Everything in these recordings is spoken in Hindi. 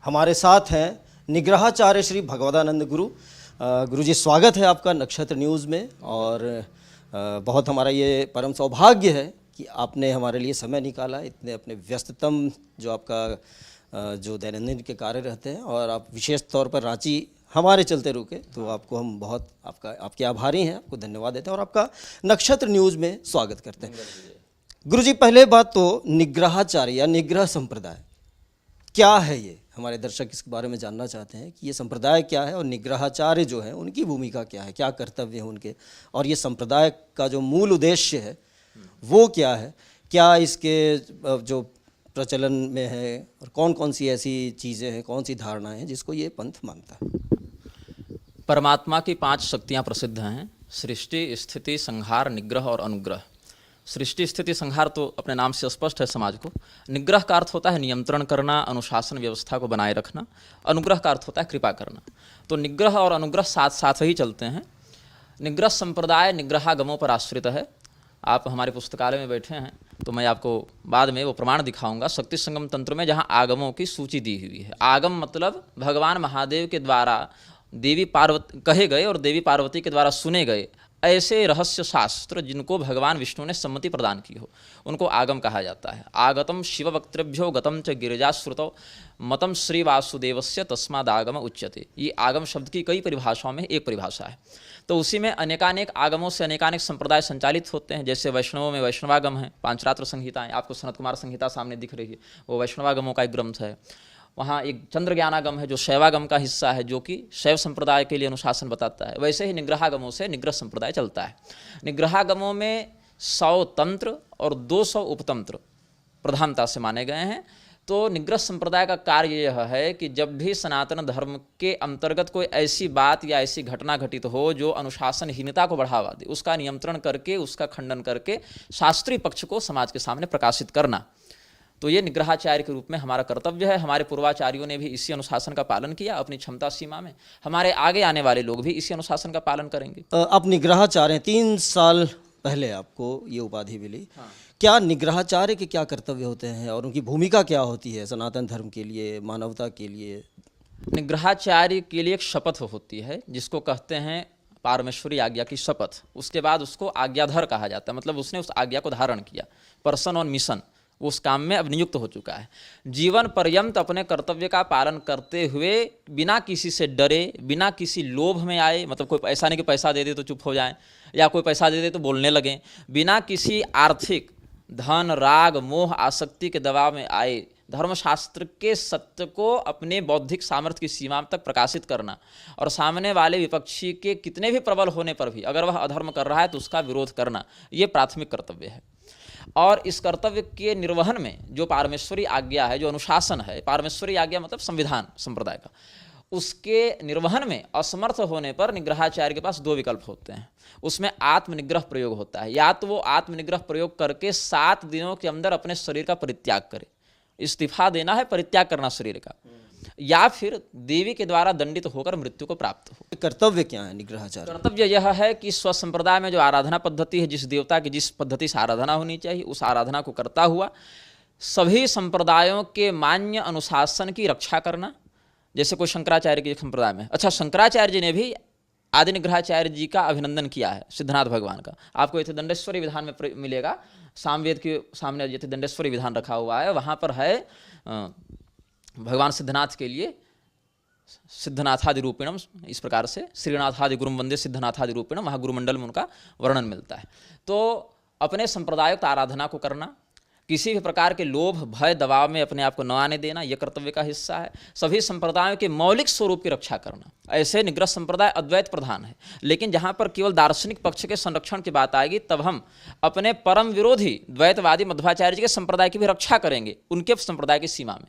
हमारे साथ हैं निग्रहाचार्य श्री भगवदानंद गुरु। गुरु जी, स्वागत है आपका नक्षत्र न्यूज़ में। और बहुत हमारा ये परम सौभाग्य है कि आपने हमारे लिए समय निकाला, इतने अपने व्यस्ततम जो आपका जो दैनंदिन के कार्य रहते हैं, और आप विशेष तौर पर रांची हमारे चलते रुके, तो आपको हम बहुत आपके आभारी हैं, आपको धन्यवाद देते हैं और आपका नक्षत्र न्यूज़ में स्वागत करते हैं। गुरु जी, पहले बात तो निग्रहाचार्य या निग्रह संप्रदाय क्या है, ये हमारे दर्शक इसके बारे में जानना चाहते हैं कि ये संप्रदाय क्या है और निग्रहाचार्य जो है उनकी भूमिका क्या है, क्या कर्तव्य है उनके, और ये संप्रदाय का जो मूल उद्देश्य है वो क्या है, क्या इसके जो प्रचलन में है, और कौन कौन सी ऐसी चीज़ें हैं, कौन सी धारणाएं हैं जिसको ये पंथ मानता है। परमात्मा की 5 शक्तियाँ प्रसिद्ध हैं: सृष्टि, स्थिति, संहार, निग्रह और अनुग्रह। सृष्टि, स्थिति, संहार तो अपने नाम से स्पष्ट है समाज को। निग्रह का अर्थ होता है नियंत्रण करना, अनुशासन व्यवस्था को बनाए रखना। अनुग्रह का अर्थ होता है कृपा करना। तो निग्रह और अनुग्रह साथ साथ ही चलते हैं। निग्रह संप्रदाय निग्रहागमों पर आश्रित है। आप हमारे पुस्तकालय में बैठे हैं तो मैं आपको बाद में वो प्रमाण दिखाऊंगा। शक्ति संगम तंत्र में जहाँ आगमों की सूची दी हुई है। आगम मतलब भगवान महादेव के द्वारा देवी पार्वती कहे गए और देवी पार्वती के द्वारा सुने गए ऐसे रहस्य शास्त्र जिनको भगवान विष्णु ने सम्मति प्रदान की हो, उनको आगम कहा जाता है। आगतम शिव वक्तृभ्यो गतम च गिरिजाश्रुतौ मतम श्री वासुदेवस्य तस्मादागम उच्यते। ये आगम शब्द की कई परिभाषाओं में एक परिभाषा है। तो उसी में अनेकानेक आगमों से अनेकानेक संप्रदाय संचालित होते हैं। जैसे वैष्णवों में वैष्णवागम है, पांचरात्र संहिताएँ, आपको सनत कुमार संहिता सामने दिख रही है, वो वैष्णवागमों का एक ग्रंथ है। वहाँ एक चंद्रज्ञानागम है जो शैवागम का हिस्सा है, जो कि शैव संप्रदाय के लिए अनुशासन बताता है। वैसे ही निग्रहागमों से निग्रह संप्रदाय चलता है। निग्रहागमों में 100 तंत्र और 200 उपतंत्र प्रधानता से माने गए हैं। तो निग्रह संप्रदाय का कार्य यह है कि जब भी सनातन धर्म के अंतर्गत कोई ऐसी बात या ऐसी घटना घटित हो जो अनुशासनहीनता को बढ़ावा दे, उसका नियंत्रण करके, उसका खंडन करके शास्त्रीय पक्ष को समाज के सामने प्रकाशित करना, तो ये निग्रहाचार्य के रूप में हमारा कर्तव्य है। हमारे पूर्वाचार्यों ने भी इसी अनुशासन का पालन किया अपनी क्षमता सीमा में। हमारे आगे आने वाले लोग भी इसी अनुशासन का पालन करेंगे। आप निग्रहाचार्य, 3 साल पहले आपको ये उपाधि मिली। हाँ। क्या निग्रहाचार्य के क्या कर्तव्य होते हैं और उनकी भूमिका क्या होती है सनातन धर्म के लिए, मानवता के लिए? निग्रहाचार्य के लिए एक शपथ होती है जिसको कहते हैं पारमेश्वरी आज्ञा की शपथ। उसके बाद उसको आज्ञाधर कहा जाता है, मतलब उसने उस आज्ञा को धारण किया, पर्सन ऑन मिशन, उस काम में अब नियुक्त हो चुका है। जीवन पर्यंत अपने कर्तव्य का पालन करते हुए बिना किसी से डरे, बिना किसी लोभ में आए, मतलब कोई ऐसा नहीं कि पैसा दे दे तो चुप हो जाएं, या कोई पैसा दे दे तो बोलने लगें, बिना किसी आर्थिक धन, राग, मोह, आसक्ति के दबाव में आए धर्मशास्त्र के सत्य को अपने बौद्धिक सामर्थ्य की सीमा तक प्रकाशित करना, और सामने वाले विपक्षी के कितने भी प्रबल होने पर भी अगर वह अधर्म कर रहा है तो उसका विरोध करना, ये प्राथमिक कर्तव्य है। और इस कर्तव्य के निर्वहन में जो पारमेश्वरी आज्ञा है, जो अनुशासन है, पारमेश्वरी आज्ञा मतलब संविधान संप्रदाय का, उसके निर्वहन में असमर्थ होने पर निग्रहाचार्य के पास 2 विकल्प होते हैं। उसमें आत्मनिग्रह प्रयोग होता है। या तो वो आत्मनिग्रह प्रयोग करके 7 दिनों के अंदर अपने शरीर का परित्याग करे, इस्तीफा देना है, परित्याग करना शरीर का, या फिर देवी के द्वारा दंडित होकर मृत्यु को प्राप्त हो। कर्तव्य क्या है निग्रहाचार्य? कर्तव्य यह है कि स्वसंप्रदाय में जो आराधना पद्धति है, जिस देवता की जिस पद्धति से आराधना होनी चाहिए, उस आराधना को करता हुआ सभी संप्रदायों के मान्य अनुशासन की रक्षा करना। जैसे कोई शंकराचार्य के संप्रदाय में, अच्छा, शंकराचार्य जी ने भी आदि निग्रहाचार्य जी का अभिनंदन किया है, सिद्धनाथ भगवान का। आपको यथि दंडेश्वरी विधान में मिलेगा, सामवेद के सामने यथि दंडेश्वरी विधान रखा हुआ है, वहाँ पर है भगवान सिद्धनाथ के लिए सिद्धनाथादि रूपिणम, इस प्रकार से श्रीनाथादि गुरुम वंदे सिद्धनाथादि रूपिणम, वहाँ गुरुमंडल में उनका वर्णन मिलता है। तो अपने संप्रदायोक्त आराधना को करना, किसी भी प्रकार के लोभ, भय, दबाव में अपने आप को न आने देना, यह कर्तव्य का हिस्सा है। सभी संप्रदायों के मौलिक स्वरूप की रक्षा करना। ऐसे निग्रह संप्रदाय अद्वैत प्रधान है, लेकिन जहाँ पर केवल दार्शनिक पक्ष के संरक्षण की बात आएगी तब हम अपने परम विरोधी द्वैतवादी मध्वाचार्य जी के संप्रदाय की भी रक्षा करेंगे, उनके संप्रदाय की सीमा में।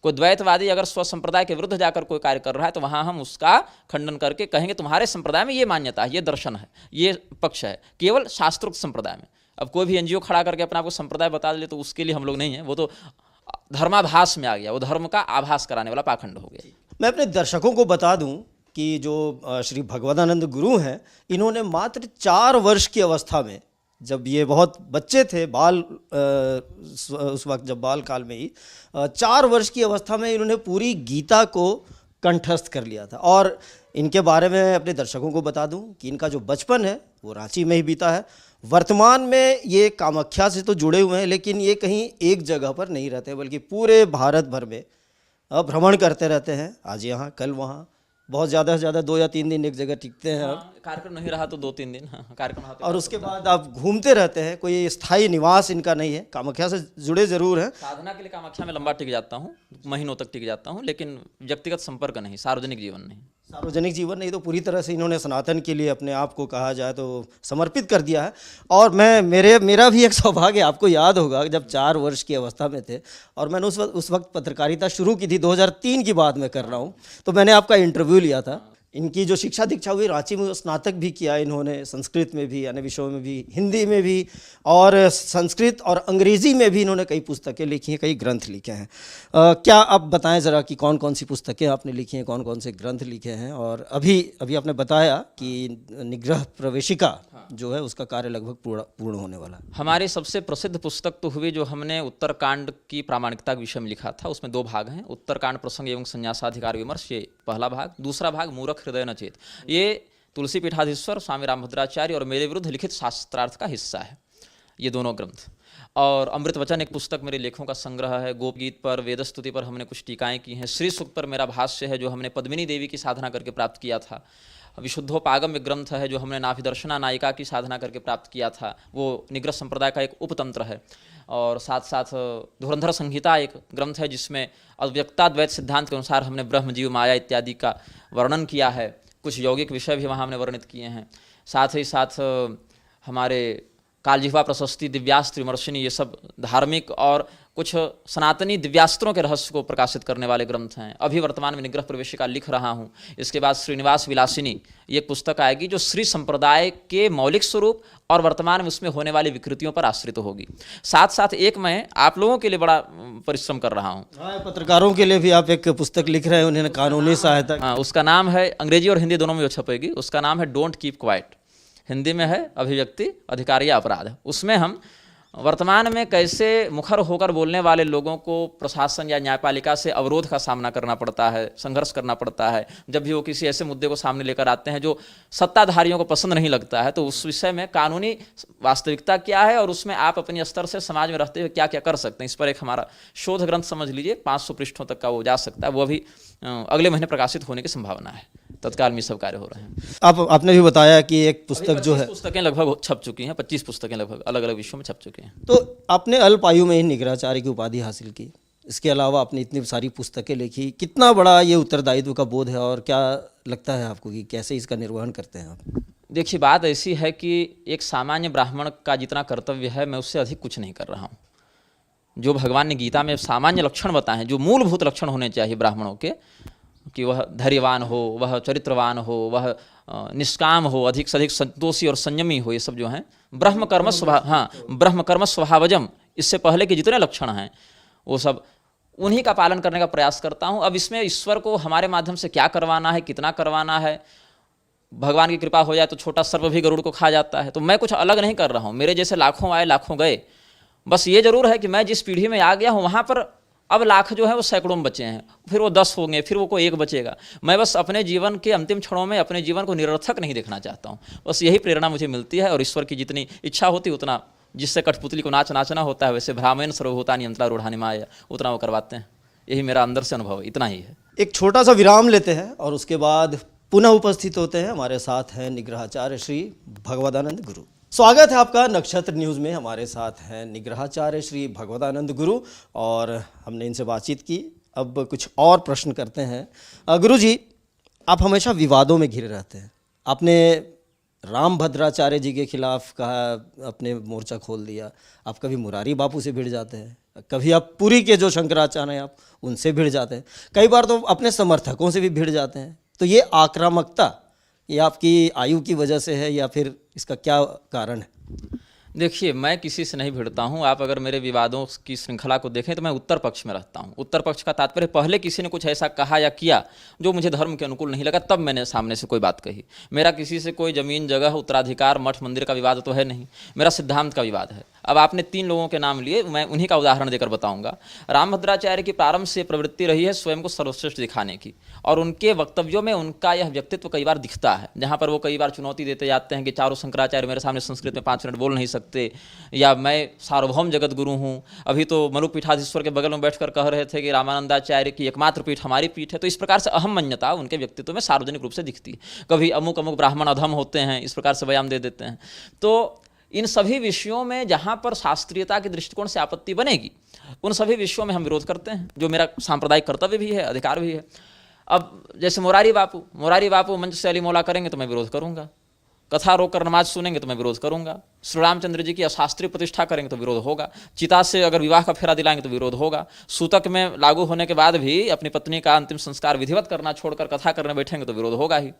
कोई द्वैतवादी अगर स्व संप्रदाय के विरुद्ध जाकर कोई कार्य कर रहा है तो वहाँ हम उसका खंडन करके कहेंगे तुम्हारे संप्रदाय में ये मान्यता है, ये दर्शन है, ये पक्ष है, केवल शास्त्रोक्त संप्रदाय में। अब कोई भी एनजीओ खड़ा करके अपना आपको संप्रदाय बता दे तो उसके लिए हम लोग नहीं हैं, वो तो धर्माभास में आ गया, वो धर्म का आभास कराने वाला पाखंड हो गया। मैं अपने दर्शकों को बता दूं कि जो श्री भगवदानंद गुरु हैं, इन्होंने मात्र 4 वर्ष की अवस्था में जब ये बहुत बच्चे थे, उस वक्त जब बाल काल में ही 4 वर्ष की अवस्था में इन्होंने पूरी गीता को कंठस्थ कर लिया था। और इनके बारे में अपने दर्शकों को बता दूं कि इनका जो बचपन है वो रांची में ही बीता है। वर्तमान में ये कामाख्या से तो जुड़े हुए हैं, लेकिन ये कहीं एक जगह पर नहीं रहते, बल्कि पूरे भारत भर में भ्रमण करते रहते हैं। आज यहाँ, कल वहाँ, बहुत ज़्यादा से ज़्यादा 2 या 3 दिन एक जगह टिकते हैं आप। कार्यक्रम नहीं रहा तो 2-3 दिन, हाँ, कार्यक्रम रहा तो और उसके बाद आप घूमते रहते हैं। कोई स्थायी निवास इनका नहीं है, कामाख्या से जुड़े ज़रूर हैं। साधना के लिए कामाख्या में लंबा टिक जाता हूँ, महीनों तक टिक जाता हूँ, लेकिन व्यक्तिगत संपर्क नहीं, सार्वजनिक जीवन नहीं। सार्वजनिक जीवन नहीं तो पूरी तरह से इन्होंने सनातन के लिए अपने आप को कहा जाए तो समर्पित कर दिया है। और मेरा भी एक सौभाग्य, आपको याद होगा जब 4 वर्ष की अवस्था में थे और मैंने उस वक्त पत्रकारिता शुरू की थी, 2003 की बात मैं कर रहा हूँ, तो मैंने आपका इंटरव्यू लिया था। इनकी जो शिक्षा दीक्षा हुई रांची में, स्नातक भी किया इन्होंने, संस्कृत में भी, अन्य विषयों में भी, हिंदी में भी, और संस्कृत और अंग्रेज़ी में भी इन्होंने कई पुस्तकें लिखी हैं, कई ग्रंथ लिखे हैं। क्या आप बताएं ज़रा कि कौन कौन सी पुस्तकें आपने लिखी हैं, कौन कौन से ग्रंथ लिखे हैं। और अभी आपने बताया कि निग्रह प्रवेशिका जो है उसका कार्य लगभग पूर्ण होने वाला है। हमारी सबसे प्रसिद्ध पुस्तक तो हुई जो हमने उत्तरकांड की प्रामाणिकता के विषय में लिखा था। उसमें 2 भाग हैं, उत्तरकांड प्रसंग एवं संन्यासाधिकार विमर्श, ये पहला भाग। दूसरा भाग मूर्ख हृदय न चेत, ये तुलसी पीठाधीश्वर स्वामी रामभद्राचार्य और मेरे विरुद्ध लिखित शास्त्रार्थ का हिस्सा है, ये दोनों ग्रंथ। और अमृत वचन एक पुस्तक मेरे लेखों का संग्रह है। गोप गीत पर, वेद स्तुति पर हमने कुछ टीकाएं की हैं। श्री सूक्त पर मेरा भाष्य है जो हमने पद्मिनी देवी की साधना करके प्राप्त किया था। विशुद्धोपागम एक ग्रंथ है जो हमने नाभिदर्शना नायिका की साधना करके प्राप्त किया था, वो निग्रह संप्रदाय का एक उपतंत्र है। और साथ साथ धुरंधर संहिता एक ग्रंथ है जिसमें अव्यक्ताद्वैत सिद्धांत के अनुसार हमने ब्रह्म जीव माया इत्यादि का वर्णन किया है। कुछ यौगिक विषय भी वहाँ हमने वर्णित किए हैं। साथ ही साथ हमारे कालजिह्वा प्रशस्ति, दिव्यास्त्र विमर्शिनी, ये सब धार्मिक और कुछ सनातनी दिव्यास्त्रों के रहस्य को प्रकाशित करने वाले ग्रंथ हैं। अभी वर्तमान में निग्रह प्रवेशिका लिख रहा हूँ। इसके बाद श्रीनिवास विलासिनी, ये एक पुस्तक आएगी जो श्री संप्रदाय के मौलिक स्वरूप और वर्तमान में उसमें होने वाली विकृतियों पर आश्रित होगी। साथ साथ एक मैं आप लोगों के लिए बड़ा परिश्रम कर रहा हूँ। पत्रकारों के लिए भी आप एक पुस्तक लिख रहे हैं, उन्हें कानूनी सहायता। हाँ, उसका नाम है, अंग्रेजी और हिंदी दोनों में छपेगी, उसका नाम है डोंट कीप क्वाइट। हिंदी में है अभिव्यक्ति, अधिकार या अपराध। उसमें हम वर्तमान में कैसे मुखर होकर बोलने वाले लोगों को प्रशासन या न्यायपालिका से अवरोध का सामना करना पड़ता है, संघर्ष करना पड़ता है जब भी वो किसी ऐसे मुद्दे को सामने लेकर आते हैं जो सत्ताधारियों को पसंद नहीं लगता है। तो उस विषय में कानूनी वास्तविकता क्या है और उसमें आप अपने स्तर से समाज में रहते हुए क्या क्या कर सकते हैं, इस पर एक हमारा शोध ग्रंथ समझ लीजिए 500 पृष्ठों तक का वो जा सकता है। वो अभी अगले महीने प्रकाशित होने की संभावना है। तत्काल में सब कार्य हो रहे हैं। आपने भी बताया कि एक पुस्तक जो है, पुस्तकें लगभग छप चुकी हैं, 25 पुस्तकें लगभग अलग अलग विषयों में छप चुकी हैं। तो आपने अल्प आयु में ही निग्रहाचार्य की उपाधि हासिल की, इसके अलावा आपने इतनी सारी पुस्तकें लिखी, कितना बड़ा ये उत्तरदायित्व का बोध है और क्या लगता है आपको कि कैसे इसका निर्वहन करते हैं आप? देखिए, बात ऐसी है कि एक सामान्य ब्राह्मण का जितना कर्तव्य है मैं उससे अधिक कुछ नहीं कर रहा हूँ। जो भगवान ने गीता में सामान्य लक्षण बताए हैं, जो मूलभूत लक्षण होने चाहिए ब्राह्मणों के, कि वह धैर्यवान हो, वह चरित्रवान हो, वह निष्काम हो, अधिक से अधिक संतोषी और संयमी हो, ये सब जो हैं ब्रह्म कर्म स्वभाव, हाँ, ब्रह्म कर्म स्वभावजम, इससे पहले के जितने लक्षण हैं वो सब उन्हीं का पालन करने का प्रयास करता हूँ। अब इसमें ईश्वर को हमारे माध्यम से क्या करवाना है, कितना करवाना है, भगवान की कृपा हो जाए तो छोटा सर्प भी गरुड़ को खा जाता है। तो मैं कुछ अलग नहीं कर रहा हूँ, मेरे जैसे लाखों आए लाखों गए। बस ये जरूर है कि मैं जिस पीढ़ी में आ गया हूँ वहाँ पर अब लाख जो है वो सैकड़ों में बचे हैं, फिर वो 10 होंगे, फिर वो कोई 1 बचेगा। मैं बस अपने जीवन के अंतिम क्षणों में अपने जीवन को निरर्थक नहीं देखना चाहता हूँ। बस यही प्रेरणा मुझे मिलती है और ईश्वर की जितनी इच्छा होती उतना, जिससे कठपुतली को नाचना होता है वैसे भ्रामेन सर्वभूतानि यंत्रा रूढ़ानि माया, उतना वो करवाते हैं। यही मेरा अंदर से अनुभव है, इतना ही है। एक छोटा सा विराम लेते हैं और उसके बाद पुनः उपस्थित होते हैं। हमारे साथ हैं निग्रहाचार्य श्री भगवदानंद गुरु। स्वागत है आपका नक्षत्र न्यूज़ में। हमारे साथ हैं निग्रहाचार्य श्री भगवदानंद गुरु और हमने इनसे बातचीत की। अब कुछ और प्रश्न करते हैं। गुरु जी, आप हमेशा विवादों में घिरे रहते हैं। आपने रामभद्राचार्य जी के खिलाफ कहा, अपने मोर्चा खोल दिया। आप कभी मुरारी बापू से भिड़ जाते हैं, कभी आप पुरी के जो शंकराचार्य हैं आप उनसे भिड़ जाते हैं, कई बार तो अपने समर्थकों से भी भिड़ जाते हैं। तो ये आक्रामकता ये आपकी आयु की वजह से है या फिर इसका क्या कारण है? देखिए, मैं किसी से नहीं भिड़ता हूँ। आप अगर मेरे विवादों की श्रृंखला को देखें तो मैं उत्तर पक्ष में रहता हूँ। उत्तर पक्ष का तात्पर्य, पहले किसी ने कुछ ऐसा कहा या किया जो मुझे धर्म के अनुकूल नहीं लगा, तब मैंने सामने से कोई बात कही। मेरा किसी से कोई जमीन जगह उत्तराधिकार मठ मंदिर का विवाद तो है नहीं, मेरा सिद्धांत का विवाद है। अब आपने 3 लोगों के नाम लिए, मैं उन्हीं का उदाहरण देकर बताऊंगा। रामभद्राचार्य की प्रारंभ से प्रवृत्ति रही है स्वयं को सर्वश्रेष्ठ दिखाने की, और उनके वक्तव्यों में उनका यह व्यक्तित्व कई बार दिखता है, जहाँ पर वो कई बार चुनौती देते जाते हैं कि चारों शंकराचार्य मेरे सामने संस्कृत में 5 मिनट बोल नहीं सकते, या मैं सार्वभौम जगत गुरु हूँ। अभी तो मलु पीठाधीश्वर के बगल में बैठकर कह रहे थे कि रामानंदाचार्य की एकमात्र पीठ हमारी पीठ है। तो इस प्रकार से अहमन्यता उनके व्यक्तित्व में सार्वजनिक रूप से दिखती है। कभी अमुक अमुक ब्राह्मण अधम होते हैं, इस प्रकार से बयान दे देते हैं। तो इन सभी विषयों में जहाँ पर शास्त्रीयता के दृष्टिकोण से आपत्ति बनेगी, उन सभी विषयों में हम विरोध करते हैं, जो मेरा सांप्रदायिक कर्तव्य भी है, अधिकार भी है। अब जैसे मोरारी बापू मंच से अली मौला करेंगे तो मैं विरोध करूंगा, कथा रोककर नमाज सुनेंगे तो मैं विरोध करूंगा, श्री रामचंद्र जी की अशास्त्रीय प्रतिष्ठा करेंगे तो विरोध होगा, चिता से अगर विवाह का फेरा दिलाएंगे तो विरोध होगा, सूतक में लागू होने के बाद भी अपनी पत्नी का अंतिम संस्कार विधिवत करना छोड़कर कथा करने बैठेंगे तो विरोध होगा ही।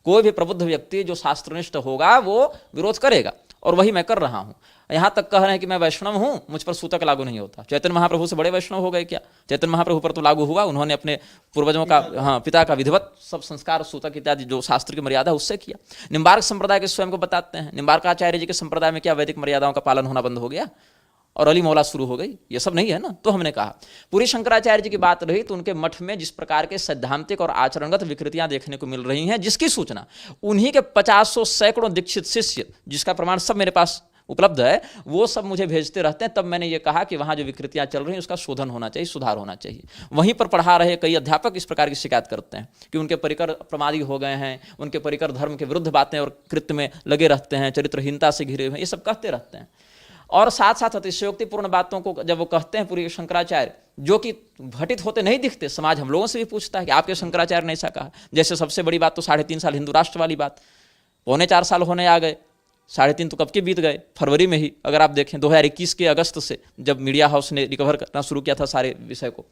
कोई भी प्रबुद्ध व्यक्ति जो शास्त्रनिष्ठ होगा वो विरोध करेगा, और वही मैं कर रहा हूँ। यहाँ तक कह रहे हैं कि मैं वैष्णव हूँ, मुझ पर सूतक लागू नहीं होता। चैतन्य महाप्रभु से बड़े वैष्णव हो गए क्या? चैतन्य महाप्रभु पर तो लागू हुआ, उन्होंने अपने पूर्वजों का पिता का विधिवत सब संस्कार सूतक इत्यादि जो शास्त्र की मर्यादा उससे किया। निम्बार्क संप्रदाय के स्वयं को बताते हैं, निम्बार्काचार्य जी के संप्रदाय में क्या वैदिक मर्यादाओं का पालन होना बंद हो गया और अली मौला शुरू हो गई? ये सब नहीं है ना। तो हमने कहा पूरी शंकराचार्य जी की बात रही तो उनके मठ में जिस प्रकार के सैद्धांतिक और आचरणगत विकृतियां देखने को मिल रही हैं, जिसकी सूचना उन्हीं के 50 सैकड़ों दीक्षित शिष्य, जिसका प्रमाण सब मेरे पास उपलब्ध है, वो सब मुझे भेजते रहते हैं। तब मैंने ये कहा कि वहाँ जो विकृतियाँ चल रही हैं उसका शोधन होना चाहिए, सुधार होना चाहिए। वहीं पर पढ़ा रहे कई अध्यापक इस प्रकार की शिकायत करते हैं कि उनके परिकर प्रमादी हो गए हैं, उनके परिकर धर्म के विरुद्ध बातें और कृत्य में लगे रहते हैं, चरित्रहीनता से घिरे हुए हैं, ये सब कहते रहते हैं। और साथ साथ अतिशयोक्तिपूर्ण बातों को जब वो कहते हैं पूरी शंकराचार्य, जो कि घटित होते नहीं दिखते, समाज हम लोगों से भी पूछता है कि आपके शंकराचार्य ने ऐसा कहा। जैसे सबसे बड़ी बात तो 3.5 साल हिंदू राष्ट्र वाली बात, 3.25 साल होने आ गए, 3.5 तो कब के बीत गए, फरवरी में ही। अगर आप देखें 2021 के अगस्त से जब मीडिया हाउस ने रिकवर करना शुरू किया था सारे विषय को,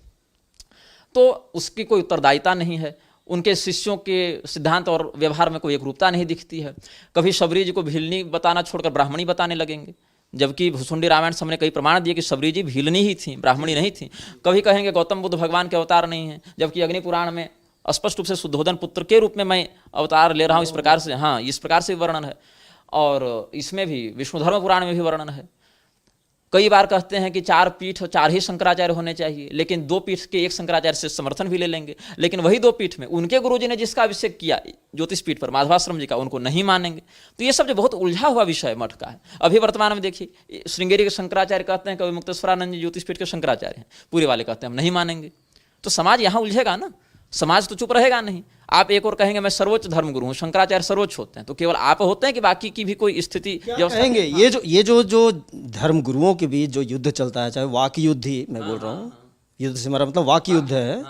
तो उसकी कोई उत्तरदायिता नहीं है। उनके शिष्यों के सिद्धांत और व्यवहार में कोई एकरूपता नहीं दिखती है। कभी शबरी जी को भीलनी बताना छोड़कर ब्राह्मणी बताने लगेंगे, जबकि भुसुंडी रामायण से हमने कई प्रमाण दिए कि शबरी जी भीलनी ही थी, ब्राह्मणी नहीं थी। कभी कहेंगे गौतम बुद्ध भगवान के अवतार नहीं हैं, जबकि अग्नि पुराण में स्पष्ट रूप से शुद्धोधन पुत्र के रूप में मैं अवतार ले रहा हूँ, इस प्रकार से, हाँ, इस प्रकार से वर्णन है। और इसमें भी विष्णु धर्म पुराण में भी वर्णन है। कई बार कहते हैं कि 4 पीठ 4 ही शंकराचार्य होने चाहिए, लेकिन 2 पीठ के एक शंकराचार्य से समर्थन भी ले लेंगे, लेकिन वही 2 पीठ में उनके गुरुजी ने जिसका अभिषेक किया ज्योतिष पीठ पर माधवाश्रम जी का, उनको नहीं मानेंगे। तो ये सब जो बहुत उलझा हुआ विषय मठ का है। अभी वर्तमान में देखिए, श्रृंगेरी के शंकराचार्य कहते हैं कवि मुक्तेश्वरानंद जी ज्योतिष पीठ के शंकराचार्य हैं, पूरे वाले कहते हैं हम नहीं मानेंगे। तो समाज यहाँ उलझेगा ना, समाज तो चुप रहेगा नहीं। आप एक और कहेंगे मैं सर्वोच्च धर्मगुरु हूँ, शंकराचार्य सर्वोच्च होते हैं, तो केवल आप होते हैं कि बाकी की भी कोई स्थिति कहेंगे? ये जो धर्मगुरुओं के बीच जो युद्ध चलता है, चाहे वाक युद्ध ही मैं बोल रहा हूँ, युद्ध से हमारा मतलब वाक युद्ध है,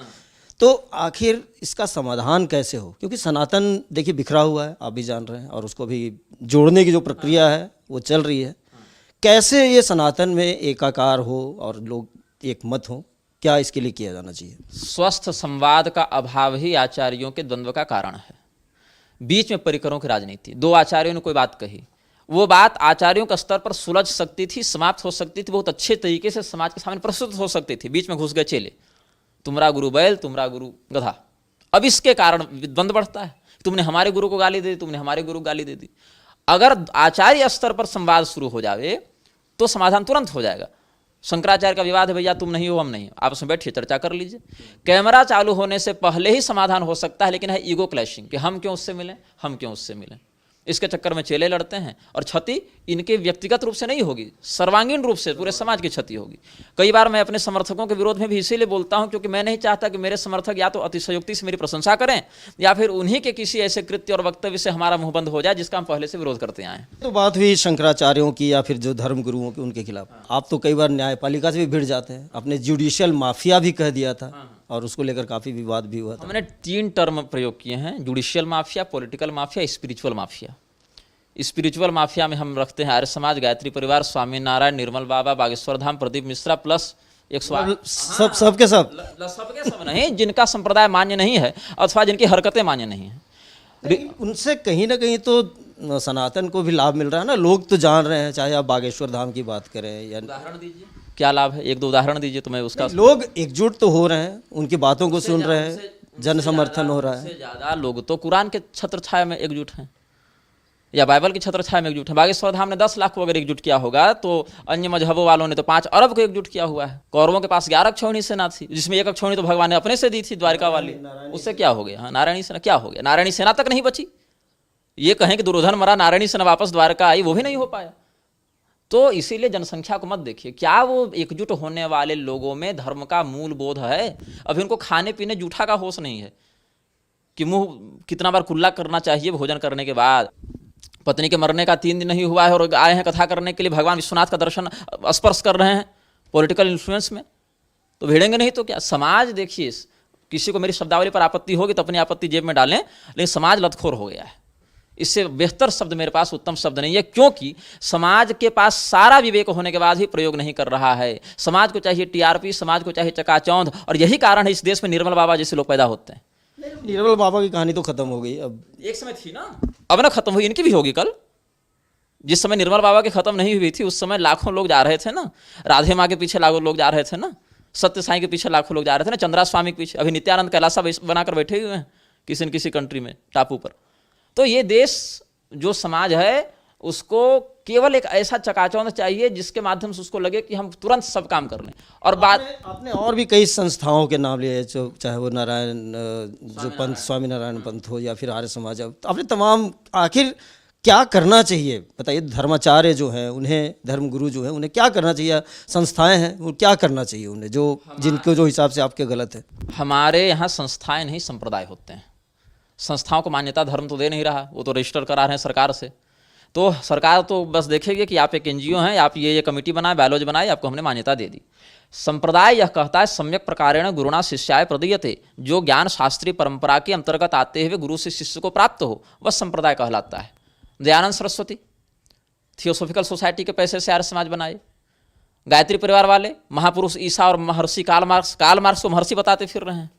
तो आखिर इसका समाधान कैसे हो? क्योंकि सनातन देखिए बिखरा हुआ है, आप भी जान रहे हैं, और उसको भी जोड़ने की जो प्रक्रिया है वो चल रही है। कैसे ये सनातन में एकाकार हो और लोग एक मत हो, क्या इसके लिए किया जाना चाहिए? स्वस्थ संवाद का अभाव ही आचार्यों के द्वंद्व का कारण है। बीच में परिकरों की राजनीति, 2 आचार्यों ने कोई बात कही, वो बात आचार्यों के स्तर पर सुलझ सकती थी, समाप्त हो सकती थी, बहुत अच्छे तरीके से समाज के सामने प्रस्तुत हो सकती थी। बीच में घुस गए चेले, तुम्हारा गुरु बैल, तुम्हारा गुरु गधा। अब इसके कारण द्वंद्व बढ़ता है, तुमने हमारे गुरु को गाली दे दी, तुमने हमारे गुरु को गाली दे दी। अगर आचार्य स्तर पर संवाद शुरू हो जाए तो समाधान तुरंत हो जाएगा। शंकराचार्य का विवाद है, भैया तुम नहीं हो हम नहीं, आपस में बैठिए चर्चा कर लीजिए। कैमरा चालू होने से पहले ही समाधान हो सकता है, लेकिन है ईगो क्लैशिंग कि हम क्यों उससे मिलें, हम क्यों उससे मिलें। इसके चक्कर में चेले लड़ते हैं, और क्षति इनके व्यक्तिगत रूप से नहीं होगी, सर्वांगीण रूप से पूरे समाज की क्षति होगी। कई बार मैं अपने समर्थकों के विरोध में भी इसीलिए बोलता हूं, क्योंकि मैं नहीं चाहता कि मेरे समर्थक या तो अतिशयोक्ति से मेरी प्रशंसा करें, या फिर उन्हीं के किसी ऐसे कृत्य और वक्तव्य से हमारा मुंह बंद हो जाए जिसका हम पहले से विरोध करते आए हैं। तो बात हुई शंकराचार्यों की या फिर जो धर्म गुरुओं की, उनके खिलाफ आप तो कई बार न्यायपालिका से भी भिड़ जाते हैं, आपने जुडिशियल माफिया भी कह दिया था, और उसको लेकर काफ़ी विवाद भी हुआ था। हमने 3 टर्म प्रयोग किए हैं, judicial mafia, political mafia, spiritual mafia. Spiritual mafia में हम रखते हैं आर्य समाज, गायत्री परिवार, स्वामी नारायण, निर्मल बाबा, बागेश्वर धाम, प्रदीप मिश्रा, प्लस एक सबके सब नहीं, जिनका संप्रदाय मान्य नहीं है अथवा जिनकी हरकतें मान्य नहीं है। उनसे कहीं ना कहीं तो सनातन को भी लाभ मिल रहा है ना, लोग तो जान रहे हैं, चाहे आप बागेश्वर धाम की बात करें या उदाहरण दीजिए, क्या लाभ है? एक दो उदाहरण दीजिए तो मैं उसका। लोग एकजुट तो हो रहे हैं, उनकी बातों को सुन रहे हैं, जन समर्थन हो रहा है। सबसे ज़्यादा लोग तो कुरान के छत्र छाया में एकजुट हैं या बाइबल की छत्र छाया में एकजुट है। बागेश्वर धाम ने 10 लाख को अगर एकजुट किया होगा तो अन्य मजहबों वालों ने तो 5 अरब को एकजुट किया हुआ है। कौरवों के पास 11 अक्षौहिणी सेना थी, जिसमें 1 अक्षौहिणी तो भगवान ने अपने से दी थी, द्वारिका वाली। उससे क्या हो गया? हाँ, नारायणी सेना क्या हो गया? नारायणी सेना तक नहीं बची। ये कहें कि दुर्योधन मरा, नारायणी सेना वापस द्वारका आई, वो भी नहीं हो पाया। तो इसीलिए जनसंख्या को मत देखिए, क्या वो एकजुट होने वाले लोगों में धर्म का मूल बोध है? अभी उनको खाने पीने जूठा का होश नहीं है कि मुंह कितना बार कुल्ला करना चाहिए भोजन करने के बाद। पत्नी के मरने का 3 दिन नहीं हुआ है और आए हैं कथा करने के लिए, भगवान विश्वनाथ का दर्शन स्पर्श कर रहे हैं पॉलिटिकल इन्फ्लुएंस में, तो भिड़ेंगे नहीं तो क्या? समाज देखिए, किसी को मेरी शब्दावली पर आपत्ति होगी तो अपनी आपत्ति जेब में डालें, लेकिन समाज लतखोर हो गया है। इससे बेहतर शब्द मेरे पास उत्तम शब्द नहीं है, क्योंकि समाज के पास सारा विवेक होने के बाद भी प्रयोग नहीं कर रहा है। समाज को चाहिए टीआरपी, समाज को चाहिए चकाचौंध, और यही कारण है इस देश में निर्मल बाबा जैसे लोग पैदा होते हैं। निर्मल बाबा की कहानी तो खत्म हो गई, अब एक समय थी ना, अब ना खत्म हुई, इनकी भी होगी कल। जिस समय निर्मल बाबा की खत्म नहीं हुई थी उस समय लाखों लोग जा रहे थे ना, राधे माँ के पीछे लाखों लोग जा रहे थे ना, सत्य साईं के पीछे लाखों लोग जा रहे थे ना, चंद्रा स्वामी के पीछे। अभी नित्यानंद कैलासा बनाकर बैठे हुए हैं किसी न किसी कंट्री में, टापू पर। तो ये देश जो समाज है उसको केवल एक ऐसा चकाचौंध चाहिए जिसके माध्यम से उसको लगे कि हम तुरंत सब काम कर लें। और बात आपने और भी कई संस्थाओं के नाम लिए, जो चाहे वो नारायण जो पंथ, स्वामी नारायण पंथ हो या फिर आर्य समाज, आपने तमाम, आखिर क्या करना चाहिए बताइए? धर्माचार्य जो हैं उन्हें, धर्मगुरु जो हैं उन्हें क्या करना चाहिए? संस्थाएं हैं वो क्या करना चाहिए उन्हें, जो जिनको जो हिसाब से आपके गलत है? हमारे यहाँ संस्थाएं नहीं संप्रदाय होते हैं। संस्थाओं को मान्यता धर्म तो दे नहीं रहा, वो तो रजिस्टर करा रहे हैं सरकार से। तो सरकार तो बस देखेगी कि आप एक एनजीओ हैं, आप ये कमेटी बनाए, बायोलॉज बनाए, आपको हमने मान्यता दे दी। संप्रदाय यह कहता है सम्यक प्रकारेण गुरुणा शिष्याय प्रदीयते, जो ज्ञान शास्त्रीय परंपरा के अंतर्गत आते हुए गुरु से शिष्य को प्राप्त हो, वह संप्रदाय कहलाता है। दयानंद सरस्वती थियोसॉफिकल सोसाइटी के पैसे से आर्य समाज बनाए। गायत्री परिवार वाले महापुरुष ईसा और महर्षि कार्ल मार्क्स को महर्षि बताते फिर रहे हैं।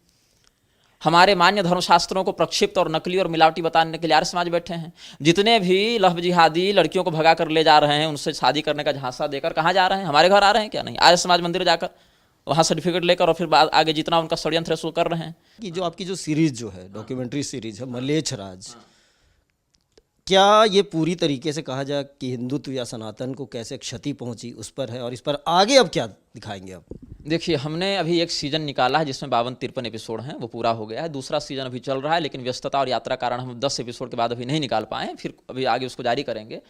हमारे मान्य धर्मशास्त्रों को प्रक्षिप्त और नकली और मिलावटी बताने के लिए आर्य समाज बैठे हैं। जितने भी लहब जिहादी लड़कियों को भगा कर ले जा रहे हैं, उनसे शादी करने का झांसा देकर कहाँ जा रहे हैं? हमारे घर आ रहे हैं क्या? नहीं, आर्य समाज मंदिर जाकर वहाँ सर्टिफिकेट लेकर और फिर आगे जितना उनका षड्यंत्र है सो कर रहे हैं। कि जो आपकी जो सीरीज जो है, डॉक्यूमेंट्री सीरीज है मलेच्छ, क्या ये पूरी तरीके से कहा जाए कि हिंदुत्व या सनातन को कैसे क्षति पहुंची उस पर है, और इस पर आगे अब क्या दिखाएंगे आप? देखिए, हमने अभी एक सीजन निकाला है जिसमें 52-53 एपिसोड हैं, वो पूरा हो गया है। दूसरा सीजन अभी चल रहा है, लेकिन व्यस्तता और यात्रा कारण हम 10 एपिसोड के बाद अभी नहीं निकाल पाए, फिर अभी आगे उसको जारी करेंगे।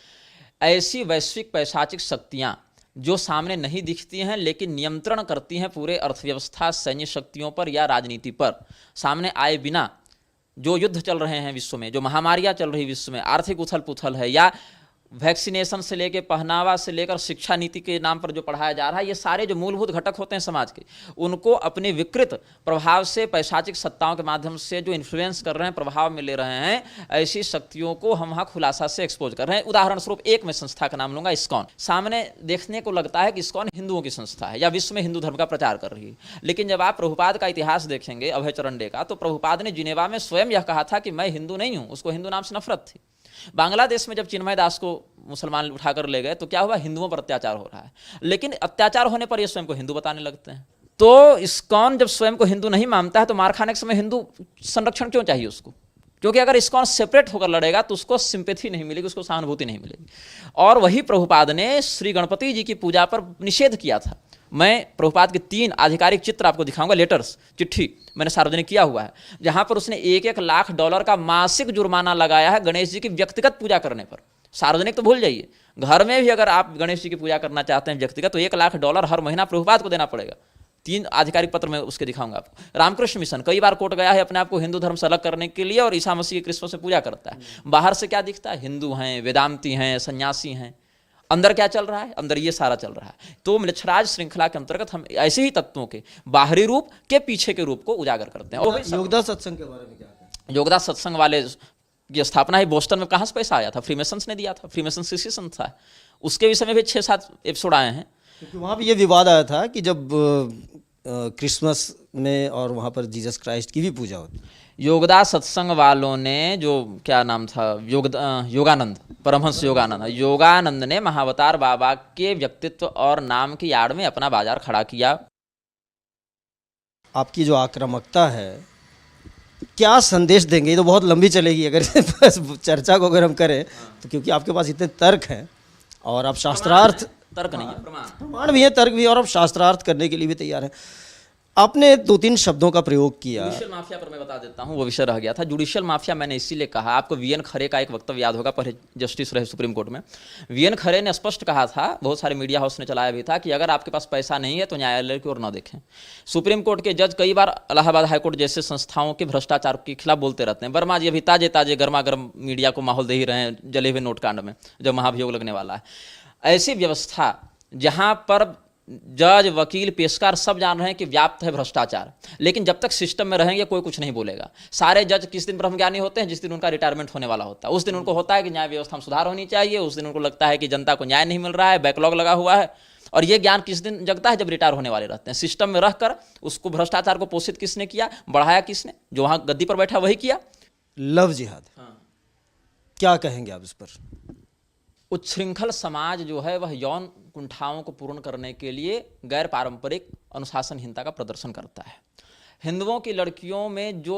ऐसी वैश्विक पैशाचिक शक्तियाँ जो सामने नहीं दिखती हैं लेकिन नियंत्रण करती हैं पूरे अर्थव्यवस्था, सैन्य शक्तियों पर या राजनीति पर, सामने आए बिना जो युद्ध चल रहे हैं विश्व में, जो महामारियां चल रही विश्व में, आर्थिक उथल पुथल है, या वैक्सीनेशन से लेकर पहनावा से लेकर शिक्षा नीति के नाम पर जो पढ़ाया जा रहा है, ये सारे जो मूलभूत घटक होते हैं समाज के, उनको अपने विकृत प्रभाव से पैशाचिक सत्ताओं के माध्यम से जो इन्फ्लुएंस कर रहे हैं, प्रभाव में ले रहे हैं, ऐसी शक्तियों को हम वहाँ खुलासा से एक्सपोज कर रहे हैं। उदाहरण स्वरूप एक मैं संस्था का नाम लूंगा, इस्कॉन। सामने देखने को लगता है कि इस्कॉन हिंदुओं की संस्था है या विश्व में हिंदू धर्म का प्रचार कर रही है, लेकिन जब आप प्रभुपाद का इतिहास देखेंगे, अभय चरंडे का, तो प्रभुपाद ने जिनेवा में स्वयं यह कहा था कि मैं हिंदू नहीं हूँ। उसको हिंदू नाम से नफरत थी। बांग्लादेश में जब चिन्मय दास को मुसलमान उठाकर ले गए तो क्या हुआ? हिंदुओं पर अत्याचार हो रहा है, लेकिन अत्याचार होने पर ये स्वयं को हिंदू बताने लगते हैं। तो इस्कॉन जब स्वयं को हिंदू नहीं मानता है तो मार खाने के समय हिंदू संरक्षण क्यों चाहिए उसको? क्योंकि अगर इस्कॉन सेपरेट होकर लड़ेगा तो उसको सिंपैथी नहीं मिलेगी, उसको सहानुभूति नहीं मिलेगी। और वही प्रभुपाद ने श्री गणपति जी की पूजा पर निषेध किया था। मैं प्रभुपाद के 3 आधिकारिक चित्र आपको दिखाऊंगा, लेटर्स, चिट्ठी मैंने सार्वजनिक किया हुआ है, जहां पर उसने $1-1 लाख का मासिक जुर्माना लगाया है गणेश जी की व्यक्तिगत पूजा करने पर। सार्वजनिक तो भूल जाइए, घर में भी अगर आप गणेश जी की पूजा करना चाहते हैं व्यक्तिगत, तो $1 लाख हर महीना प्रभुपाद को देना पड़ेगा। 3 आधिकारिक पत्र में उसके दिखाऊंगा आपको। रामकृष्ण मिशन कई बार कोर्ट गया है अपने आप को हिंदू धर्म से अलग करने के लिए, और ईसा मसीह क्रिसमस से पूजा करता है। बाहर से क्या दिखता है? हिंदू हैं, वेदांती हैं, सन्यासी हैं। अंदर क्या चल रहा है? अंदर ये सारा चल रहा है। तो मलेच्छराज श्रृंखला के अंतर्गत हम ऐसे ही तत्वों के बाहरी रूप के पीछे के रूप को उजागर करते हैं। और योगदास सत्संग के बारे में क्या है? योगदास सत्संग वाले की स्थापना है बोस्टन में। कहाँ से पैसा आया था? फ्रीमेसन्स ने दिया था। फ्रीमेसन्स किसी संस्था है, उसके विषय में भी 6-7 एपिसोड आए हैं। क्योंकि वहाँ भी ये विवाद आया था कि जब क्रिसमस में और वहाँ पर जीसस क्राइस्ट की भी पूजा होती है। योगदास सत्संग वालों ने जो क्या नाम था योगानंद, परमहंस योगानंद ने महाअवतार बाबा के व्यक्तित्व और नाम की आड़ में अपना बाजार खड़ा किया। आपकी जो आक्रामकता है, क्या संदेश देंगे? ये तो बहुत लंबी चलेगी अगर बस चर्चा को अगर हम करें तो, क्योंकि आपके पास इतने तर्क हैं और आप शास्त्रार्थ, तर्क नहीं है, प्रमाण भी है, तर्क भी है, और आप शास्त्रार्थ करने के लिए भी तैयार हैं। आपने 2-3 शब्दों का प्रयोग किया। जुडिशियल माफिया पर मैं बता देता हूँ, वो विषय रह गया था। जुडिशियल माफिया मैंने इसीलिए कहा, आपको वीएन खरे का एक वक्तव्य याद होगा, पहले जस्टिस रहे सुप्रीम कोर्ट में। वीएन खरे ने स्पष्ट कहा था, बहुत सारे मीडिया हाउस ने चलाया भी था, कि अगर आपके पास पैसा नहीं है तो न्यायालय की ओर न देखें। सुप्रीम कोर्ट के जज कई बार इलाहाबाद हाईकोर्ट जैसे संस्थाओं के भ्रष्टाचार के खिलाफ बोलते रहते हैं। वर्मा जी अभी ताजे ताजे गर्मा गर्म मीडिया को माहौल दे ही रहे हैं जले हुए नोटकांड में, जब महाभियोग लगने वाला है। ऐसी व्यवस्था जहाँ पर जज, वकील, पेशकार सब जान रहे हैं कि व्याप्त है भ्रष्टाचार, लेकिन जब तक सिस्टम में रहेंगे कोई कुछ नहीं बोलेगा। सारे जज किस दिन ब्रह्मज्ञानी होते हैं? जिस दिन उनका रिटायरमेंट होने वाला होता है। उस दिन उनको होता है कि न्याय व्यवस्था में सुधार होनी चाहिए, उस दिन उनको लगता है कि जनता को न्याय नहीं मिल रहा है, बैकलॉग लगा हुआ है। और ये ज्ञान किस दिन जगता है? जब रिटायर होने वाले रहते हैं। सिस्टम में रहकर उसको, भ्रष्टाचार को पोषित किसने किया, बढ़ाया किसने? जो वहाँ गद्दी पर बैठा वही किया। लव जिहाद, क्या कहेंगे आप इस पर? उच्छृंखल समाज जो है वह यौन कुंठाओं को पूर्ण करने के लिए गैर पारंपरिक अनुशासनहीनता का प्रदर्शन करता है। हिंदुओं की लड़कियों में जो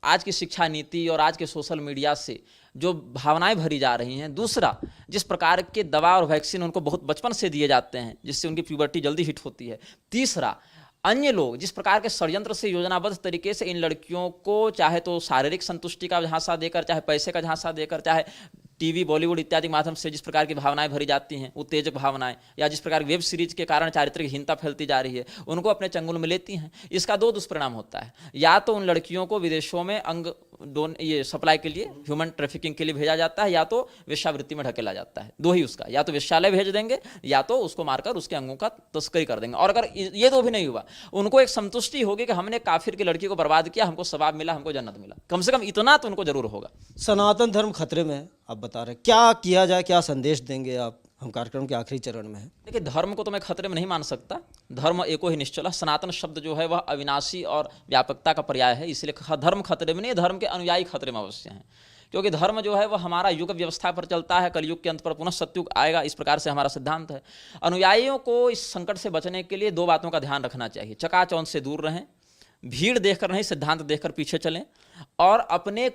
आज की शिक्षा नीति और आज के सोशल मीडिया से जो भावनाएं भरी जा रही हैं, दूसरा जिस प्रकार के दवा और वैक्सीन उनको बहुत बचपन से दिए जाते हैं जिससे उनकी प्यूबर्टी जल्दी हिट होती है, तीसरा अन्य लोग जिस प्रकार के षड्यंत्र से योजनाबद्ध तरीके से इन लड़कियों को चाहे तो शारीरिक संतुष्टि का झांसा देकर, चाहे पैसे का झांसा देकर, चाहे टीवी, बॉलीवुड इत्यादि माध्यम से जिस प्रकार की भावनाएं भरी जाती हैं, उत्तेजक भावनाएं, या जिस प्रकार वेब सीरीज के कारण चारित्रिकहीनता फैलती जा रही है, उनको अपने चंगुल में लेती हैं। इसका 2 दुष्परिणाम होता है। या तो उन लड़कियों को विदेशों में ये सप्लाई के लिए, ह्यूमन ट्रैफिकिंग के लिए भेजा जाता है, या तो वेश्यावृत्ति में ढकेला जाता है। 2 ही उसका, या तो वेश्यालय भेज देंगे या तो उसको मारकर उसके अंगों का तस्करी कर देंगे। और अगर ये 2 भी नहीं हुआ, उनको एक संतुष्टि होगी कि हमने काफिर की लड़की को बर्बाद किया, हमको सवाब मिला, हमको जन्नत मिला। कम से कम इतना तो उनको जरूर होगा। सनातन धर्म खतरे में है, आप बता रहे हैं, क्या किया जाए, क्या संदेश देंगे आप? हम कार्यक्रम के आखिरी चरण में हैं। देखिए, धर्म को तो मैं खतरे में नहीं मान सकता। धर्म एको ही निश्चल है। सनातन शब्द जो है वह अविनाशी और व्यापकता का पर्याय है, इसलिए धर्म खतरे में नहीं, धर्म के अनुयायी खतरे में अवश्य हैं। क्योंकि धर्म जो है वह हमारा युग व्यवस्था पर चलता है, कलयुग के अंत पर पुनः सत्युग आएगा, इस प्रकार से हमारा सिद्धांत है। अनुयायियों को इस संकट से बचने के लिए 2 बातों का ध्यान रखना चाहिए। चकाचौंध से दूर रहें, भीड़ देखकर नहीं, सिद्धांत देखकर पीछे चलें, और अपने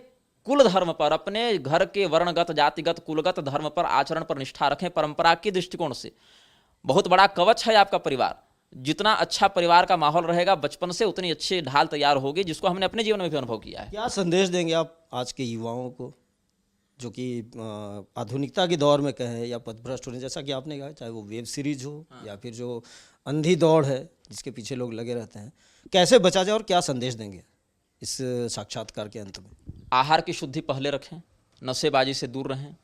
कुल धर्म पर, अपने घर के वर्णगत, जातिगत, कुलगत धर्म पर, आचरण पर निष्ठा रखें। परंपरा के दृष्टिकोण से बहुत बड़ा कवच है आपका परिवार। जितना अच्छा परिवार का माहौल रहेगा बचपन से, उतनी अच्छी ढाल तैयार होगी, जिसको हमने अपने जीवन में भी अनुभव किया है। क्या संदेश देंगे आप आज के युवाओं को, जो कि आधुनिकता के दौर में कहें या पथभ्रष्ट होने, जैसा कि आपने कहा, चाहे वो वेब सीरीज हो या फिर जो अंधी दौड़ है जिसके पीछे लोग लगे रहते हैं, कैसे बचा जाए और क्या संदेश देंगे इस साक्षात्कार के अंत में? आहार की शुद्धि पहले रखें, नशेबाजी से दूर रहें,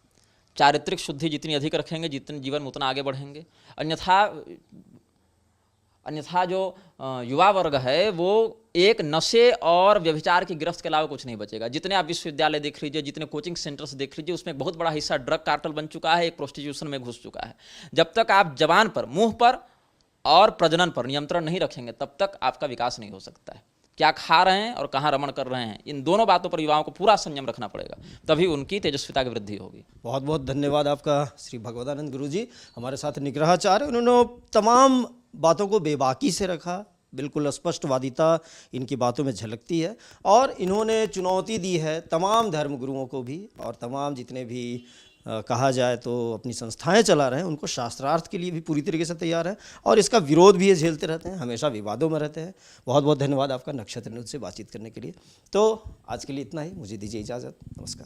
चारित्रिक शुद्धि जितनी अधिक रखेंगे, जितने जीवन में उतना आगे बढ़ेंगे। अन्यथा जो युवा वर्ग है वो एक नशे और व्यभिचार की गिरफ्त के अलावा कुछ नहीं बचेगा। जितने आप विश्वविद्यालय देख लीजिए, जितने कोचिंग सेंटर्स देख लीजिए, उसमें एक बहुत बड़ा हिस्सा ड्रग कार्टेल बन चुका है, एक प्रोस्टिट्यूशन में घुस चुका है। जब तक आप जबान पर, मुंह पर और प्रजनन पर नियंत्रण नहीं रखेंगे, तब तक आपका विकास नहीं हो सकता है। क्या खा रहे हैं और कहाँ रमण कर रहे हैं, इन दोनों बातों पर युवाओं को पूरा संयम रखना पड़ेगा, तभी उनकी तेजस्विता की वृद्धि होगी। बहुत बहुत धन्यवाद आपका श्री भगवदानंद गुरु जी, हमारे साथ निग्रहाचार्य। उन्होंने तमाम बातों को बेबाकी से रखा, बिल्कुल स्पष्टवादिता इनकी बातों में झलकती है, और इन्होंने चुनौती दी है तमाम धर्मगुरुओं को भी, और तमाम जितने भी कहा जाए तो अपनी संस्थाएं चला रहे हैं, उनको शास्त्रार्थ के लिए भी पूरी तरीके से तैयार है, और इसका विरोध भी ये झेलते रहते हैं, हमेशा विवादों में रहते हैं। बहुत बहुत धन्यवाद आपका नक्षत्र न्यूज़ से बातचीत करने के लिए। तो आज के लिए इतना ही, मुझे दीजिए इजाज़त, नमस्कार।